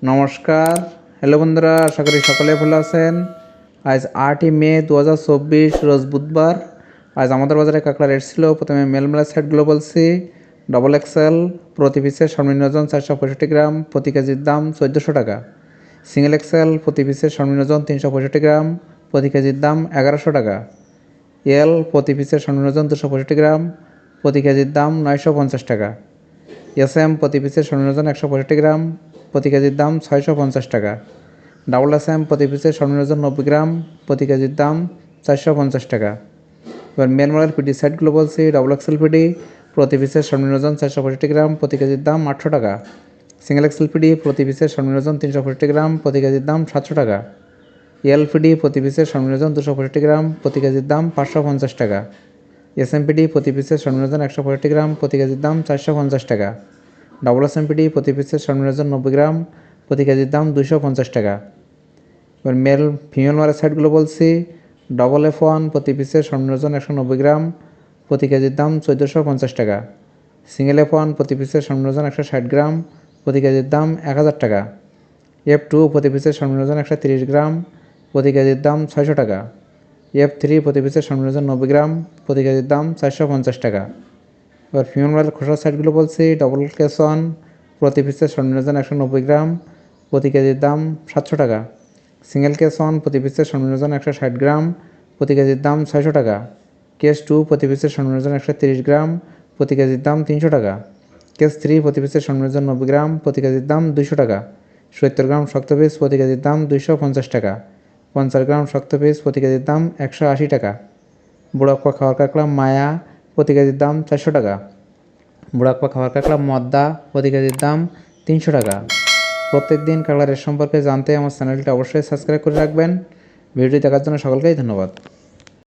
নমস্কার, হ্যালো বন্ধুরা, আশা করি সকলে ভালো আছেন। আজ 8ই মে 2024 রোজ বুধবার। আজ আমাদের বাজারে কাঁকড়া রেট ছিল প্রথমে মেলমেলা সেটগুলো বলছি। ডবল এক্সেল প্রতি পিসের সর্বনিম্ন ওজন 465 গ্রাম, প্রতি কেজির দাম 1400 টাকা। সিঙ্গেল এক্সেল প্রতি পিসের সর্বনিম্ন ওজন 365 গ্রাম, প্রতি কেজির দাম 1100 টাকা। এল প্রতি পিসের সর্বনিম্ন ওজন 265 গ্রাম, প্রতি কেজির দাম 950 টাকা। এসএম প্রতি পিসের সর্বনিম্ন ওজন 165 গ্রাম, প্রতি কেজির দাম 650 টাকা। ডাবল এসএম প্রতি পিসের সর্বনিম্ন ওজন 90 গ্রাম, প্রতি কেজির দাম 450 টাকা। এবার মেলমোলার পিডি সেটগুলো বলছি। ডবল এক্সেল পিডি প্রতি পিসের সর্বনিম্ন ওজন 465 গ্রাম, প্রতি কেজির দাম 800 টাকা। সিঙ্গেল এক্সেল পিডি প্রতি পিসের সর্বনিম্ন ওজন 365 গ্রাম, প্রতি কেজির দাম 700 টাকা। এলপিডি প্রতি পিসের সর্বনিম্ন ওজন 265 গ্রাম, প্রতি কেজির দাম 550 টাকা। এসএমপিডি প্রতি পিসের সর্বনিম্ন ওজন 165 গ্রাম, প্রতি কেজির দাম 450 টাকা। ডাবল এসএমপিডি প্রতি পিসের সর্বনিম্ন ওজন 90 গ্রাম, প্রতি কেজির দাম 250 টাকা। এবার মেল ফিমেল মারের সাইডগুলো বলছি। ডবল F1 প্রতি পিসের সর্বনিম্ন ওজন 190 গ্রাম, প্রতি কেজির দাম 1450 টাকা। সিঙ্গেল F1 প্রতি পিসের সর্বনিম্ন ওজন 160 গ্রাম, প্রতি কেজির দাম 1000 টাকা। F2 প্রতি পিসের সর্বনিম্ন ওজন 130 গ্রাম, প্রতি কেজির দাম 600 টাকা। F3 প্রতি পিসের সর্বনিম্ন ওজন 90 গ্রাম, প্রতি কেজির দাম 450 টাকা। এবার ফিমেল মারের খোসা সাইডগুলো বলছি। ডবল কেসন প্রতি পিসের সর্বনিম্ন ওজন 190 গ্রাম, প্রতি কেজির দাম 700 টাকা। সিঙ্গেল কেসন প্রতি পিসের সর্বনিম্ন ওজন 160 গ্রাম, প্রতি কেজির দাম 600 টাকা। কেস 2 প্রতি পিসের সর্বনিম্ন ওজন 130 গ্রাম, প্রতি কেজির দাম 300 টাকা। কেস 3 প্রতি পিসের সর্বনিম্ন ওজন 90 গ্রাম, প্রতি কেজির দাম 200 টাকা। 70 গ্রাম শক্ত পিস প্রতি কেজির দাম 250 টাকা। 50 গ্রাম শক্ত পিস প্রতি কেজির দাম 180 টাকা। বুড়াপ্পা খাওয়ার কাঁকড়া মায়া প্রতি কেজির দাম 400 টাকা। বুড়াপ্পা খাওয়ার কাঁকড়া মদ্দা প্রতি কেজির দাম 300 টাকা। প্রত্যেক দিন কাঁকড়া রেট সম্পর্কে জানতে আমার চ্যানেলটি অবশ্যই সাবস্ক্রাইব করে রাখবেন। ভিডিওটি দেখার জন্য সকলকেই ধন্যবাদ।